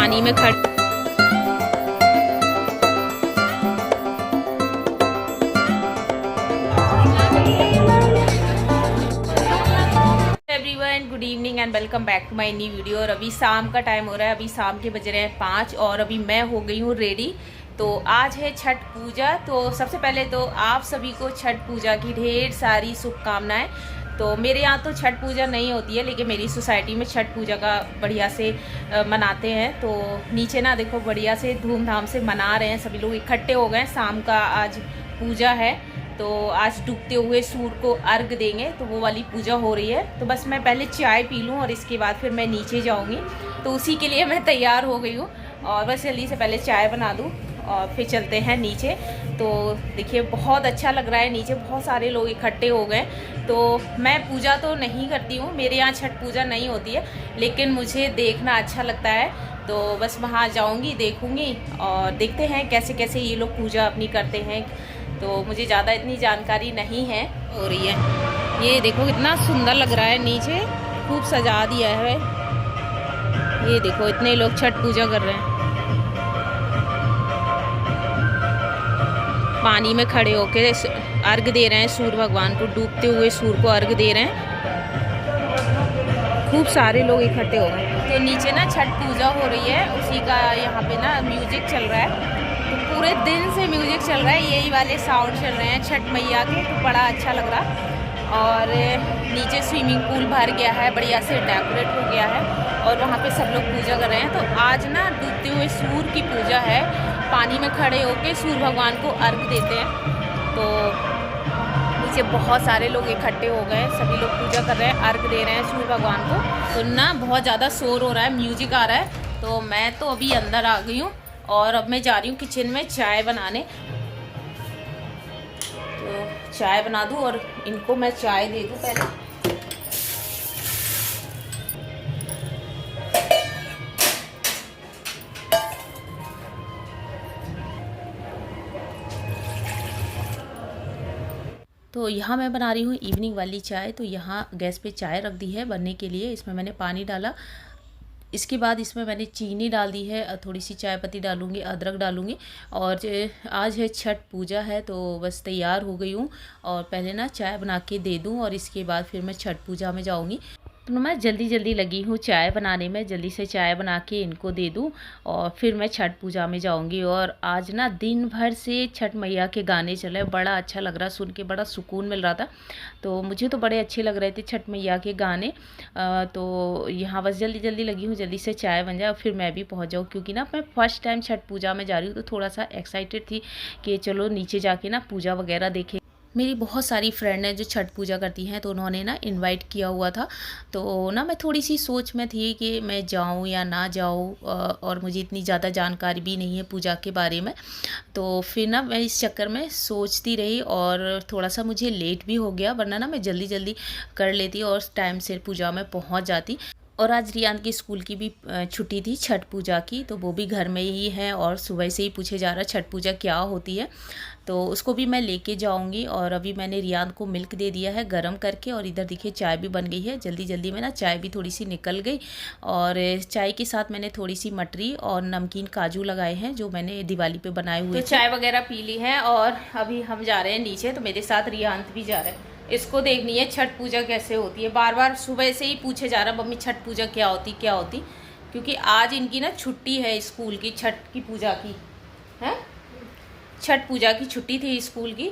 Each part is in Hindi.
पानी में खड़े। Everyone, good evening and welcome back to my new video. और अभी शाम का टाइम हो रहा है, अभी शाम के बज रहे हैं 5 और अभी मैं हो गई हूँ रेडी। तो आज है छठ पूजा। तो सबसे पहले तो आप सभी को छठ पूजा की ढेर सारी शुभकामनाएं। तो मेरे यहाँ तो छठ पूजा नहीं होती है, लेकिन मेरी सोसाइटी में छठ पूजा का बढ़िया से मनाते हैं। तो नीचे ना देखो, बढ़िया से धूमधाम से मना रहे हैं, सभी लोग इकट्ठे हो गए। शाम का आज पूजा है, तो आज डूबते हुए सूर्य को अर्घ देंगे, तो वो वाली पूजा हो रही है। तो बस मैं पहले चाय पी लूँ और इसके बाद फिर मैं नीचे जाऊँगी। तो उसी के लिए मैं तैयार हो गई हूँ और बस जल्दी से पहले चाय बना दूँ और फिर चलते हैं नीचे। तो देखिए, बहुत अच्छा लग रहा है, नीचे बहुत सारे लोग इकट्ठे हो गए। तो मैं पूजा तो नहीं करती हूँ, मेरे यहाँ छठ पूजा नहीं होती है, लेकिन मुझे देखना अच्छा लगता है। तो बस वहाँ जाऊँगी, देखूँगी और देखते हैं कैसे कैसे ये लोग पूजा अपनी करते हैं। तो मुझे ज़्यादा इतनी जानकारी नहीं है। हो रही है, ये देखो कितना सुंदर लग रहा है, नीचे खूब सजा दिया है। ये देखो, इतने लोग छठ पूजा कर रहे हैं, पानी में खड़े होके अर्घ दे रहे हैं सूर्य भगवान को, डूबते हुए सूर्य को अर्घ दे रहे हैं। खूब सारे लोग इकट्ठे हो गए। तो नीचे ना छठ पूजा हो रही है, उसी का यहाँ पे ना म्यूजिक चल रहा है। तो पूरे दिन से म्यूजिक चल रहा है, यही वाले साउंड चल रहे हैं छठ मैया के, तो बड़ा अच्छा लग रहा। और नीचे स्विमिंग पूल भर गया है, बढ़िया से डेकोरेट हो गया है और वहाँ पे सब लोग पूजा कर रहे हैं। तो आज ना डूबते हुए सूर्य की पूजा है, पानी में खड़े होकर सूर्य भगवान को अर्घ देते हैं। तो नीचे बहुत सारे लोग इकट्ठे हो गए, सभी लोग पूजा कर रहे हैं, अर्घ दे रहे हैं सूर्य भगवान को। तो ना बहुत ज़्यादा शोर हो रहा है, म्यूजिक आ रहा है। तो मैं तो अभी अंदर आ गई हूँ और अब मैं जा रही हूँ किचन में चाय बनाने। तो चाय बना दूँ और इनको मैं चाय दे दूँ पहले। तो यहाँ मैं बना रही हूँ इवनिंग वाली चाय। तो यहाँ गैस पे चाय रख दी है बनने के लिए। इसमें मैंने पानी डाला, इसके बाद इसमें मैंने चीनी डाल दी है, थोड़ी सी चाय पत्ती डालूँगी, अदरक डालूँगी। और आज है छठ पूजा है, तो बस तैयार हो गई हूँ और पहले ना चाय बना के दे दूँ और इसके बाद फिर मैं छठ पूजा में जाऊँगी। तो मैं जल्दी जल्दी लगी हूँ चाय बनाने में, जल्दी से चाय बना के इनको दे दूँ और फिर मैं छठ पूजा में जाऊँगी। और आज ना दिन भर से छठ मैया के गाने चले, बड़ा अच्छा लग रहा, सुन के बड़ा सुकून मिल रहा था। तो मुझे तो बड़े अच्छे लग रहे थे छठ मैया के गाने। तो यहाँ बस जल्दी जल्दी लगी हूँ, जल्दी से चाय बन जाए और फिर मैं भी पहुँच जाऊँ, क्योंकि ना मैं फर्स्ट टाइम छठ पूजा में जा रही हूँ। तो थोड़ा सा एक्साइटेड थी कि चलो नीचे जाके ना पूजा वगैरह देखें। मेरी बहुत सारी फ्रेंड हैं जो छठ पूजा करती हैं, तो उन्होंने ना इनवाइट किया हुआ था। तो ना मैं थोड़ी सी सोच में थी कि मैं जाऊं या ना जाऊं, और मुझे इतनी ज़्यादा जानकारी भी नहीं है पूजा के बारे में। तो फिर ना मैं इस चक्कर में सोचती रही और थोड़ा सा मुझे लेट भी हो गया, वरना ना मैं जल्दी जल्दी कर लेती और टाइम से पूजा में पहुंच जाती। और आज रियान की स्कूल की भी छुट्टी थी छठ पूजा की, तो वो भी घर में ही है और सुबह से ही पूछे जा रहा है छठ पूजा क्या होती है। तो उसको भी मैं लेके जाऊंगी। और अभी मैंने रियान को मिल्क दे दिया है गरम करके, और इधर देखिए चाय भी बन गई है। जल्दी जल्दी में ना चाय भी थोड़ी सी निकल गई। और चाय के साथ मैंने थोड़ी सी मटरी और नमकीन काजू लगाए हैं, जो मैंने दिवाली पे बनाए हुए। तो चाय वगैरह पी ली है और अभी हम जा रहे हैं नीचे। तो मेरे साथ रियान भी जा रहा है, इसको देखनी है छठ पूजा कैसे होती है। बार बार सुबह से ही पूछे जा रहा मम्मी छठ पूजा क्या होती क्या होती, क्योंकि आज इनकी ना छुट्टी है स्कूल की, छठ की पूजा की है, छठ पूजा की छुट्टी थी स्कूल की।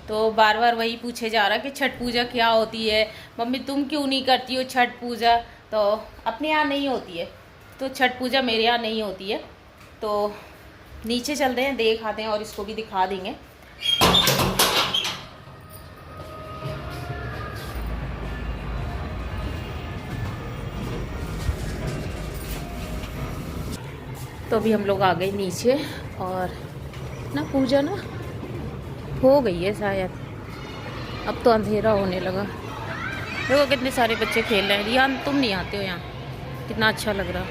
तो बार बार वही पूछे जा रहा कि छठ पूजा क्या होती है, मम्मी तुम क्यों नहीं करती हो छठ पूजा। तो अपने यहाँ नहीं होती है, तो छठ पूजा मेरे यहाँ नहीं होती है। तो नीचे चलते हैं, देख आते हैं और इसको भी दिखा देंगे। तो अभी हम लोग आ गए नीचे और ना पूजा ना हो गई है शायद, अब तो अंधेरा होने लगा। देखो कितने सारे बच्चे खेल रहे हैं। रियान तुम नहीं आते हो यहाँ, कितना अच्छा लग रहा,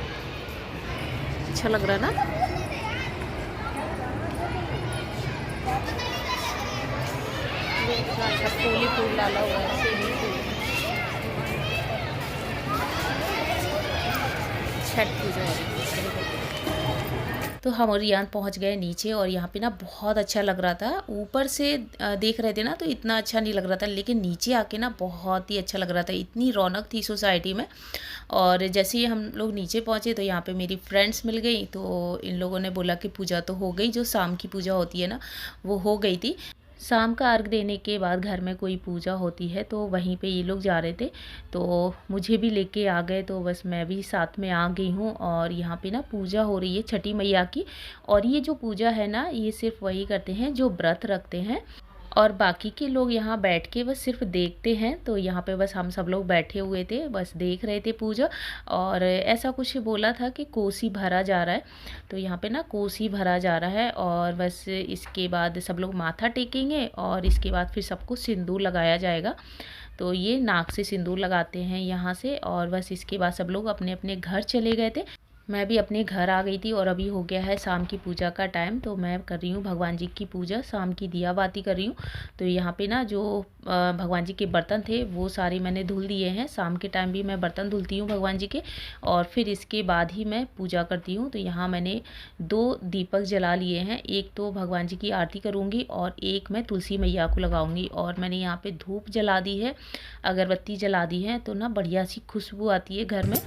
अच्छा लग रहा ना। फूल ही फूल डाला हुआ है, सेमी फूल। छठ पूजा हो रही है। तो हम और रियान पहुंच गए नीचे और यहाँ पे ना बहुत अच्छा लग रहा था। ऊपर से देख रहे थे ना तो इतना अच्छा नहीं लग रहा था, लेकिन नीचे आके ना बहुत ही अच्छा लग रहा था। इतनी रौनक थी सोसाइटी में। और जैसे ही हम लोग नीचे पहुँचे तो यहाँ पे मेरी फ्रेंड्स मिल गई, तो इन लोगों ने बोला कि पूजा तो हो गई, जो शाम की पूजा होती है ना वो हो गई थी। शाम का अर्घ देने के बाद घर में कोई पूजा होती है तो वहीं पे ये लोग जा रहे थे, तो मुझे भी लेके आ गए, तो बस मैं भी साथ में आ गई हूँ। और यहाँ पे ना पूजा हो रही है छठी मैया की। और ये जो पूजा है ना ये सिर्फ वही करते हैं जो व्रत रखते हैं, और बाकी के लोग यहाँ बैठ के बस सिर्फ देखते हैं। तो यहाँ पे बस हम सब लोग बैठे हुए थे, बस देख रहे थे पूजा। और ऐसा कुछ बोला था कि कोसी भरा जा रहा है, तो यहाँ पे ना कोसी भरा जा रहा है। और बस इसके बाद सब लोग माथा टेकेंगे और इसके बाद फिर सबको सिंदूर लगाया जाएगा। तो ये नाक से सिंदूर लगाते हैं यहाँ से, और बस इसके बाद सब लोग अपने अपने घर चले गए थे। मैं भी अपने घर आ गई थी और अभी हो गया है शाम की पूजा का टाइम। तो मैं कर रही हूँ भगवान जी की पूजा, शाम की दिया बाती कर रही हूँ। तो यहाँ पे ना जो भगवान जी के बर्तन थे वो सारे मैंने धुल दिए हैं। शाम के टाइम भी मैं बर्तन धुलती हूँ भगवान जी के, और फिर इसके बाद ही मैं पूजा करती हूँ। तो यहाँ मैंने 2 दीपक जला लिए हैं, एक तो भगवान जी की आरती करूँगी और एक मैं तुलसी मैया को लगाऊँगी। और मैंने यहाँ पे धूप जला दी है, अगरबत्ती जला दी है, तो ना बढ़िया सी खुशबू आती है घर में।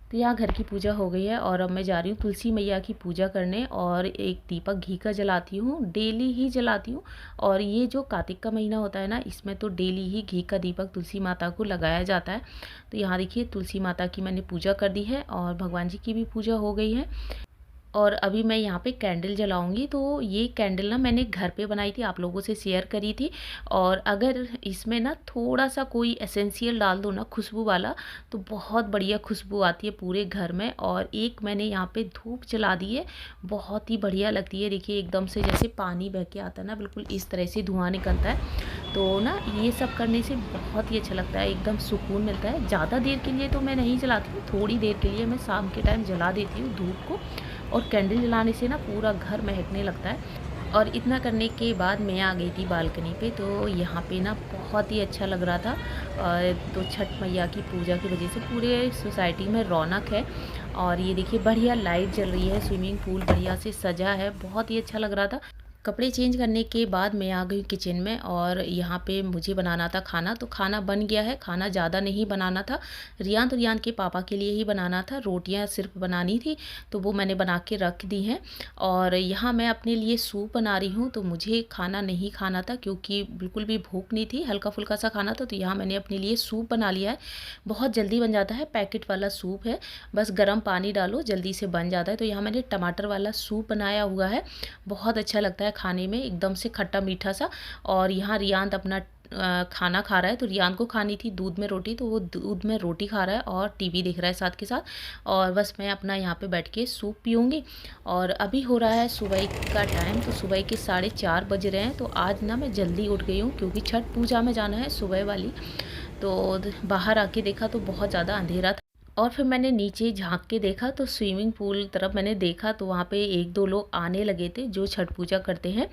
तो यहाँ घर की पूजा हो गई है और अब मैं जा रही हूँ तुलसी मैया की पूजा करने। और एक दीपक घी का जलाती हूँ, डेली ही जलाती हूँ। और ये जो कार्तिक का महीना होता है ना, इसमें तो डेली ही घी का दीपक तुलसी माता को लगाया जाता है। तो यहाँ देखिए तुलसी माता की मैंने पूजा कर दी है और भगवान जी की भी पूजा हो गई है। और अभी मैं यहाँ पे कैंडल जलाऊंगी। तो ये कैंडल ना मैंने घर पे बनाई थी, आप लोगों से शेयर करी थी। और अगर इसमें ना थोड़ा सा कोई एसेंशियल डाल दो ना खुशबू वाला, तो बहुत बढ़िया खुशबू आती है पूरे घर में। और एक मैंने यहाँ पे धूप जला दी है, बहुत ही बढ़िया लगती है। देखिए एकदम से जैसे पानी बह के आता है ना, बिल्कुल इस तरह से धुआं निकलता है। तो ना ये सब करने से बहुत ही अच्छा लगता है, एकदम सुकून मिलता है। ज़्यादा देर के लिए तो मैं नहीं जलाती हूँ, थोड़ी देर के लिए मैं शाम के टाइम जला देती हूँ धूप को। और कैंडल जलाने से ना पूरा घर महकने लगता है। और इतना करने के बाद मैं आ गई थी बालकनी पे। तो यहाँ पे ना बहुत ही अच्छा लग रहा था। तो छठ मैया की पूजा की वजह से पूरे सोसाइटी में रौनक है। और ये देखिए बढ़िया लाइट जल रही है, स्विमिंग पूल बढ़िया से सजा है, बहुत ही अच्छा लग रहा था। कपड़े चेंज करने के बाद मैं आ गई किचन में और यहाँ पे मुझे बनाना था खाना। तो खाना बन गया है, खाना ज़्यादा नहीं बनाना था, रियान तो रियान के पापा के लिए ही बनाना था। रोटियाँ सिर्फ बनानी थी तो वो मैंने बना के रख दी हैं। और यहाँ मैं अपने लिए सूप बना रही हूँ। तो मुझे खाना नहीं खाना था क्योंकि बिल्कुल भी भूख नहीं थी, हल्का फुल्का सा खाना था। तो यहाँ मैंने अपने लिए सूप बना लिया है, बहुत जल्दी बन जाता है, पैकेट वाला सूप है, बस गर्म पानी डालो जल्दी से बन जाता है। तो यहाँ मैंने टमाटर वाला सूप बनाया हुआ है, बहुत अच्छा लगता है खाने में, एकदम से खट्टा मीठा सा। और यहाँ रियान अपना खाना खा रहा है। तो रियान को खानी थी दूध में रोटी, तो वो दूध में रोटी खा रहा है और टीवी देख रहा है साथ के साथ। और बस मैं अपना यहाँ पे बैठ के सूप पीऊँगी। और अभी हो रहा है सुबह का टाइम, तो सुबह के 4:30 बज रहे हैं। तो आज ना मैं जल्दी उठ गई हूँ क्योंकि छठ पूजा में जाना है सुबह वाली। तो बाहर आके देखा तो बहुत ज़्यादा अंधेरा था। और फिर मैंने नीचे झांक के देखा तो स्विमिंग पूल तरफ मैंने देखा, तो वहाँ पे 1-2 लोग आने लगे थे जो छठ पूजा करते हैं।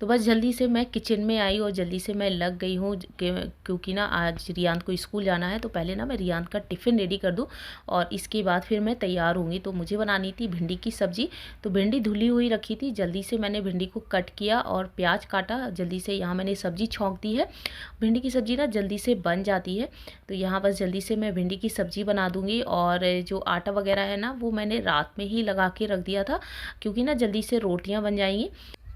तो बस जल्दी से मैं किचन में आई और जल्दी से मैं लग गई हूँ क्योंकि ना आज रियान को स्कूल जाना है। तो पहले ना मैं रियान का टिफ़िन रेडी कर दूँ और इसके बाद फिर मैं तैयार होंगी। तो मुझे बनानी थी भिंडी की सब्ज़ी। तो भिंडी धुली हुई रखी थी, जल्दी से मैंने भिंडी को कट किया और प्याज काटा, जल्दी से यहाँ मैंने सब्ज़ी छौंक दी है। भिंडी की सब्ज़ी ना जल्दी से बन जाती है। तो यहाँ बस जल्दी से मैं भिंडी की सब्ज़ी बना दूँगी। और जो आटा वगैरह है ना वो मैंने रात में ही लगा के रख दिया था क्योंकि ना जल्दी से रोटियां बन जाएंगी।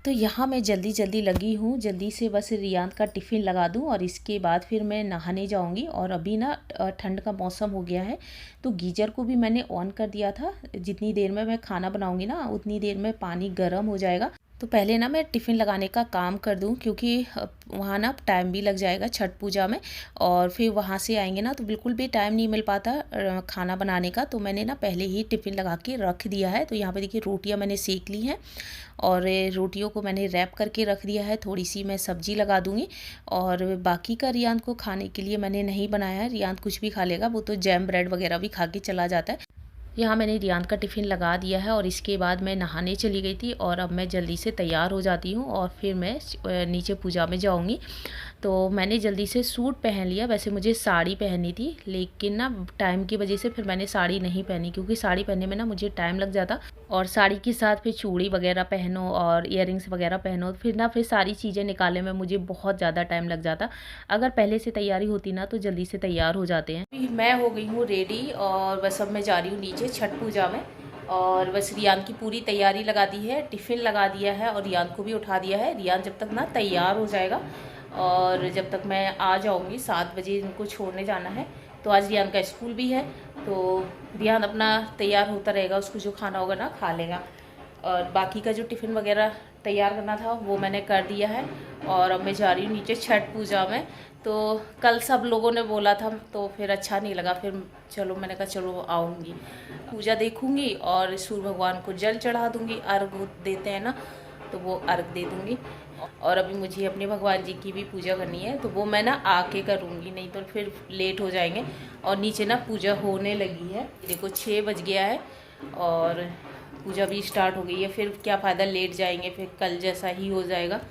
तो यहाँ मैं जल्दी जल्दी लगी हूँ, जल्दी से बस रियान का टिफ़िन लगा दूँ और इसके बाद फिर मैं नहाने जाऊँगी। और अभी ना ठंड का मौसम हो गया है तो गीज़र को भी मैंने ऑन कर दिया था। जितनी देर में मैं खाना बनाऊँगी ना उतनी देर में पानी गर्म हो जाएगा। तो पहले ना मैं टिफ़िन लगाने का काम कर दूं क्योंकि वहाँ ना टाइम भी लग जाएगा छठ पूजा में। और फिर वहाँ से आएंगे ना तो बिल्कुल भी टाइम नहीं मिल पाता खाना बनाने का। तो मैंने ना पहले ही टिफ़िन लगा के रख दिया है। तो यहाँ पे देखिए रोटियाँ मैंने सेक ली हैं और रोटियों को मैंने रैप करके रख दिया है। थोड़ी सी मैं सब्ज़ी लगा दूँगी और बाकी का रियान को खाने के लिए मैंने नहीं बनाया है। रियान कुछ भी खा लेगा, वो तो जैम ब्रेड वगैरह भी खा के चला जाता है। यहाँ मैंने रियान का टिफ़िन लगा दिया है और इसके बाद मैं नहाने चली गई थी और अब मैं जल्दी से तैयार हो जाती हूँ और फिर मैं नीचे पूजा में जाऊँगी। तो मैंने जल्दी से सूट पहन लिया। वैसे मुझे साड़ी पहननी थी, लेकिन ना टाइम की वजह से फिर मैंने साड़ी नहीं पहनी, क्योंकि साड़ी पहनने में ना मुझे टाइम लग जाता, और साड़ी के साथ फिर चूड़ी वगैरह पहनो और इयररिंग्स वगैरह पहनो, फिर सारी चीज़ें निकालने में मुझे बहुत ज़्यादा टाइम लग जाता। अगर पहले से तैयारी होती ना तो जल्दी से तैयार हो जाते हैं। मैं हो गई हूँ रेडी, और बस अब मैं जा रही हूँ नीचे छठ पूजा में। और बस रियान की पूरी तैयारी लगा दी है, टिफ़िन लगा दिया है और रियान को भी उठा दिया है। रियान जब तक ना तैयार हो जाएगा और जब तक मैं आ जाऊँगी 7 बजे इनको छोड़ने जाना है, तो आज रियान का स्कूल भी है, तो रियान अपना तैयार होता रहेगा, उसको जो खाना होगा ना खा लेगा। और बाकी का जो टिफ़िन वगैरह तैयार करना था वो मैंने कर दिया है। और अब मैं जा रही हूँ नीचे छठ पूजा में। तो कल सब लोगों ने बोला था तो फिर अच्छा नहीं लगा, फिर चलो मैंने कहा चलो आऊँगी, पूजा देखूँगी और सूर्य भगवान को जल चढ़ा दूँगी। अर्घ देते हैं ना, तो वो अर्घ दे दूँगी। और अभी मुझे अपने भगवान जी की भी पूजा करनी है, तो वो मैं ना आके करूँगी, नहीं तो फिर लेट हो जाएंगे। और नीचे ना पूजा होने लगी है, देखो 6 बज गया है और पूजा भी स्टार्ट हो गई है। फिर क्या फ़ायदा, लेट जाएंगे फिर कल जैसा ही हो जाएगा।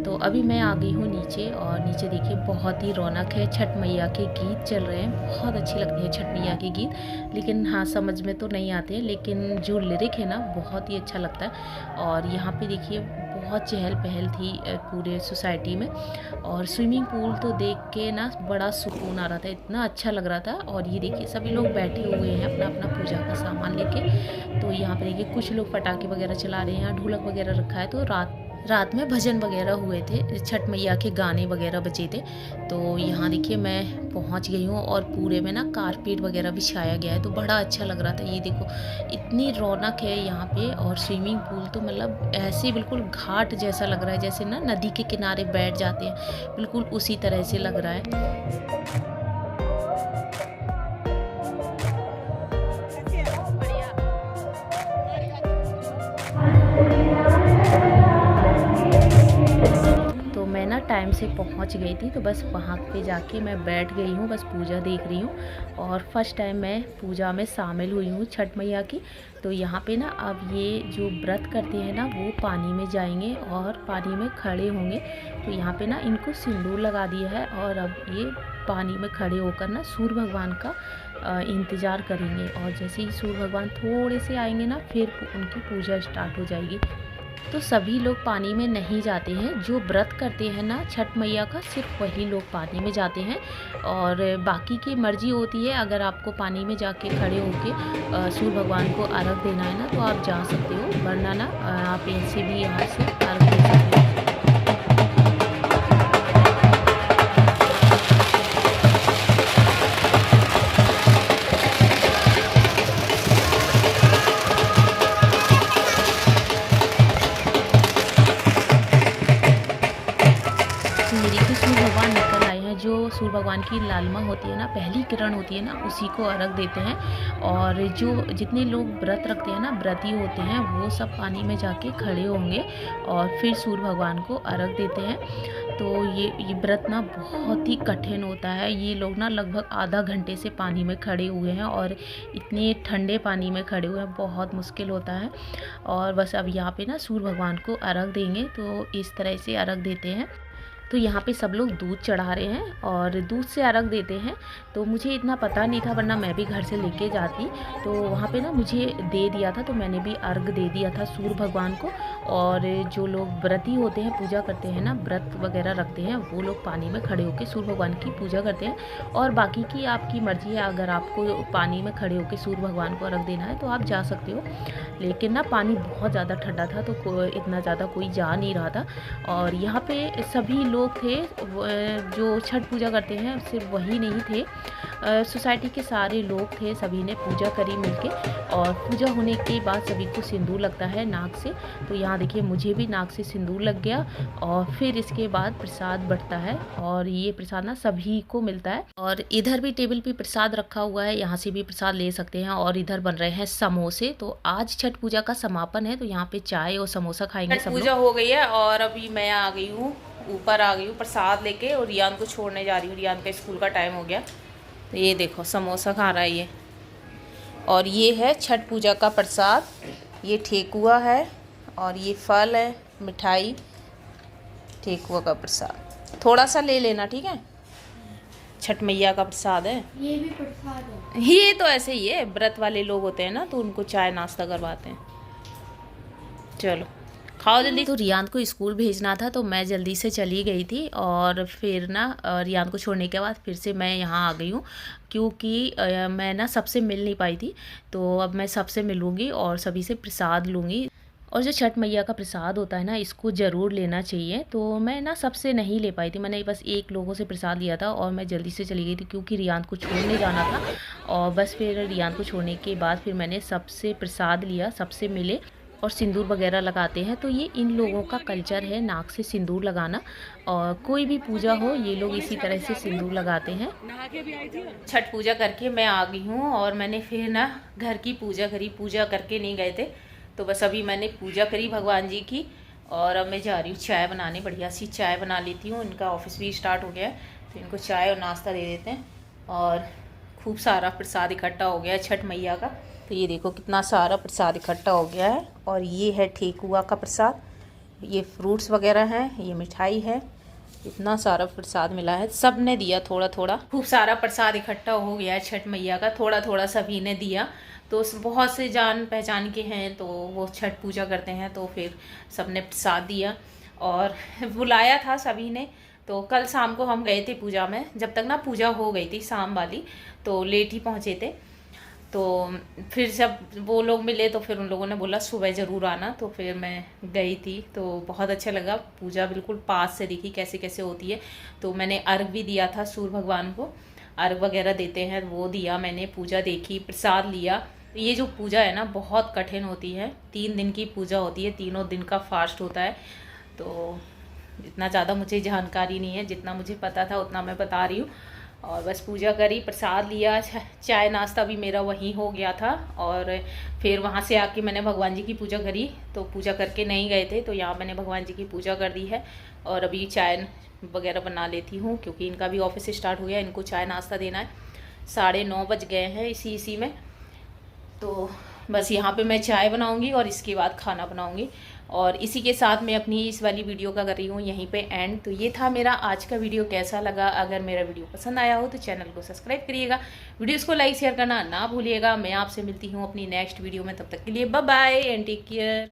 तो अभी मैं आ गई हूँ नीचे, और नीचे देखिए बहुत ही रौनक है, छठ मैया के गीत चल रहे हैं, बहुत अच्छे लगते हैं छठ मैया के गीत। लेकिन हाँ, समझ में तो नहीं आते हैं, लेकिन जो लिरिक है ना बहुत ही अच्छा लगता है। और यहाँ पे देखिए बहुत चहल पहल थी पूरे सोसाइटी में, और स्विमिंग पूल तो देख के ना बड़ा सुकून आ रहा था, इतना अच्छा लग रहा था। और ये देखिए सभी लोग बैठे हुए हैं अपना अपना पूजा का सामान लेके। तो यहाँ पे देखिए कुछ लोग पटाखे वगैरह चला रहे हैं, ढोलक वगैरह रखा है। तो रात में भजन वगैरह हुए थे, छठ मैया के गाने वगैरह बजे थे। तो यहाँ देखिए मैं पहुँच गई हूँ, और पूरे में ना कारपेट वगैरह बिछाया गया है, तो बड़ा अच्छा लग रहा था। ये देखो इतनी रौनक है यहाँ पे। और स्विमिंग पूल तो मतलब ऐसे बिल्कुल घाट जैसा लग रहा है, जैसे ना नदी के किनारे बैठ जाते हैं, बिल्कुल उसी तरह से लग रहा है। तो मैं ना टाइम से पहुंच गई थी, तो बस वहाँ पे जाके मैं बैठ गई हूँ, बस पूजा देख रही हूँ। और फर्स्ट टाइम मैं पूजा में शामिल हुई हूँ छठ मैया की। तो यहाँ पे ना अब ये जो व्रत करते हैं ना वो पानी में जाएंगे और पानी में खड़े होंगे। तो यहाँ पे ना इनको सिंदूर लगा दिया है, और अब ये पानी में खड़े होकर ना सूर्य भगवान का इंतज़ार करेंगे। और जैसे ही सूर्य भगवान थोड़े से आएंगे ना, फिर उनकी पूजा स्टार्ट हो जाएगी। तो सभी लोग पानी में नहीं जाते हैं, जो व्रत करते हैं ना छठ मैया का, सिर्फ वही लोग पानी में जाते हैं। और बाकी की मर्जी होती है, अगर आपको पानी में जाके खड़े होके सूर्य भगवान को अर्घ देना है ना तो आप जा सकते हो, वरना ना आप ऐसे भी यहाँ से अर्घ दे सकते हो। सूर्य भगवान निकल आए हैं, जो सूर्य भगवान की लालिमा होती है ना, पहली किरण होती है ना, उसी को अर्घ देते हैं। और जो जितने लोग व्रत रखते हैं ना, व्रती होते हैं, वो सब पानी में जाके खड़े होंगे और फिर सूर्य भगवान को अर्घ देते हैं। तो ये व्रत ना बहुत ही कठिन होता है। ये लोग ना लगभग आधा घंटे से पानी में खड़े हुए हैं, और इतने ठंडे पानी में खड़े हुए हैं, बहुत मुश्किल होता है। और बस अब यहाँ पे ना सूर्य भगवान को अर्घ देंगे, तो इस तरह से अर्घ देते हैं। तो यहाँ पे सब लोग दूध चढ़ा रहे हैं और दूध से अर्घ देते हैं। तो मुझे इतना पता नहीं था, वरना मैं भी घर से लेके जाती। तो वहाँ पे ना मुझे दे दिया था, तो मैंने भी अर्घ दे दिया था सूर्य भगवान को। और जो लोग व्रती होते हैं, पूजा करते हैं ना, व्रत वगैरह रखते हैं, वो लोग पानी में खड़े होकर सूर्य भगवान की पूजा करते हैं। और बाकी की आपकी मर्जी है, अगर आपको पानी में खड़े होकर सूर्य भगवान को अर्घ देना है तो आप जा सकते हो। लेकिन ना पानी बहुत ज़्यादा ठंडा था, तो इतना ज़्यादा कोई जा नहीं रहा था। और यहाँ पे सभी लोग थे जो छठ पूजा करते हैं, सिर्फ वही नहीं थे, सोसाइटी के सारे लोग थे, सभी ने पूजा करी मिलके। और पूजा होने के बाद सभी को सिंदूर लगता है नाक से। तो यहाँ देखिए मुझे भी नाक से सिंदूर लग गया। और फिर इसके बाद प्रसाद बंटता है, और ये प्रसाद ना सभी को मिलता है। और इधर भी टेबल पे प्रसाद रखा हुआ है, यहाँ से भी प्रसाद ले सकते हैं। और इधर बन रहे हैं समोसे। तो आज छठ पूजा का समापन है, तो यहाँ पे चाय और समोसा खाएंगे सब लोग। पूजा हो गई है और अभी मैं आ गई हूँ, ऊपर आ गई हूँ प्रसाद लेके, और रियान को छोड़ने जा रही हूँ। रियान का स्कूल का टाइम हो गया। तो ये देखो समोसा खा रहा है ये। और ये है छठ पूजा का प्रसाद, ये ठेकुआ है और ये फल है, मिठाई, ठेकुआ का प्रसाद। थोड़ा सा ले लेना, ठीक है। छठ मैया का प्रसाद है। ये भी प्रसाद है। ये तो ऐसे ही है, व्रत वाले लोग होते हैं ना तो उनको चाय नाश्ता करवाते हैं। चलो खाओ जल्दी। तो रियान को स्कूल भेजना था तो मैं जल्दी से चली गई थी, और फिर ना रियान को छोड़ने के बाद फिर से मैं यहाँ आ गई हूँ, क्योंकि मैं ना सबसे मिल नहीं पाई थी। तो अब मैं सबसे मिलूँगी और सभी से प्रसाद लूँगी। और जो छठ मैया का प्रसाद होता है ना, इसको ज़रूर लेना चाहिए। तो मैं ना सबसे नहीं ले पाई थी, मैंने बस एक लोगों से प्रसाद लिया था और मैं जल्दी से चली गई थी क्योंकि रियान को छोड़ने जाना था। और बस फिर रियान को छोड़ने के बाद फिर मैंने सबसे प्रसाद लिया, सबसे मिले। और सिंदूर वगैरह लगाते हैं, तो ये इन लोगों का कल्चर है नाक से सिंदूर लगाना। और कोई भी पूजा हो ये लोग इसी तरह से सिंदूर लगाते हैं। छठ पूजा करके मैं आ गई हूँ और मैंने फिर ना घर की पूजा करी, पूजा करके नहीं गए थे तो बस अभी मैंने पूजा करी भगवान जी की। और अब मैं जा रही हूँ चाय बनाने, बढ़िया सी चाय बना लेती हूँ। इनका ऑफिस भी स्टार्ट हो गया है तो इनको चाय और नाश्ता दे देते हैं। और खूब सारा प्रसाद इकट्ठा हो गया है छठ मैया का। तो ये देखो कितना सारा प्रसाद इकट्ठा हो गया है। और ये है ठेकुआ का प्रसाद, ये फ्रूट्स वगैरह हैं, ये मिठाई है। इतना सारा प्रसाद मिला है, सब ने दिया थोड़ा थोड़ा। खूब सारा प्रसाद इकट्ठा हो गया है छठ मैया का, थोड़ा थोड़ा सभी ने दिया। तो बहुत से जान पहचान के हैं तो वो छठ पूजा करते हैं, तो फिर सबने प्रसाद दिया और बुलाया था सभी ने। तो कल शाम को हम गए थे पूजा में, जब तक ना पूजा हो गई थी शाम वाली, तो लेट ही पहुँचे थे। तो फिर जब वो लोग मिले तो फिर उन लोगों ने बोला सुबह ज़रूर आना, तो फिर मैं गई थी। तो बहुत अच्छा लगा, पूजा बिल्कुल पास से दिखी कैसे कैसे होती है। तो मैंने अर्घ भी दिया था, सूर्य भगवान को अर्घ वगैरह देते हैं वो दिया मैंने, पूजा देखी, प्रसाद लिया। ये जो पूजा है ना बहुत कठिन होती है, 3 दिन की पूजा होती है, तीनों दिन का फास्ट होता है। तो इतना ज़्यादा मुझे जानकारी नहीं है, जितना मुझे पता था उतना मैं बता रही हूँ। और बस पूजा करी, प्रसाद लिया, चाय नाश्ता भी मेरा वहीं हो गया था। और फिर वहाँ से आके मैंने भगवान जी की पूजा करी। तो पूजा करके नहीं गए थे तो यहाँ मैंने भगवान जी की पूजा कर दी है। और अभी चाय वगैरह बना लेती हूँ क्योंकि इनका भी ऑफिस स्टार्ट हो गया, इनको चाय नाश्ता देना है। 9:30 बज गए हैं इसी में। तो बस यहाँ पे मैं चाय बनाऊंगी और इसके बाद खाना बनाऊंगी। और इसी के साथ मैं अपनी इस वाली वीडियो का कर रही हूँ यहीं पे एंड। तो ये था मेरा आज का वीडियो, कैसा लगा? अगर मेरा वीडियो पसंद आया हो तो चैनल को सब्सक्राइब करिएगा, वीडियोस को लाइक शेयर करना ना भूलिएगा। मैं आपसे मिलती हूँ अपनी नेक्स्ट वीडियो में, तब तक के लिए bye bye and take care.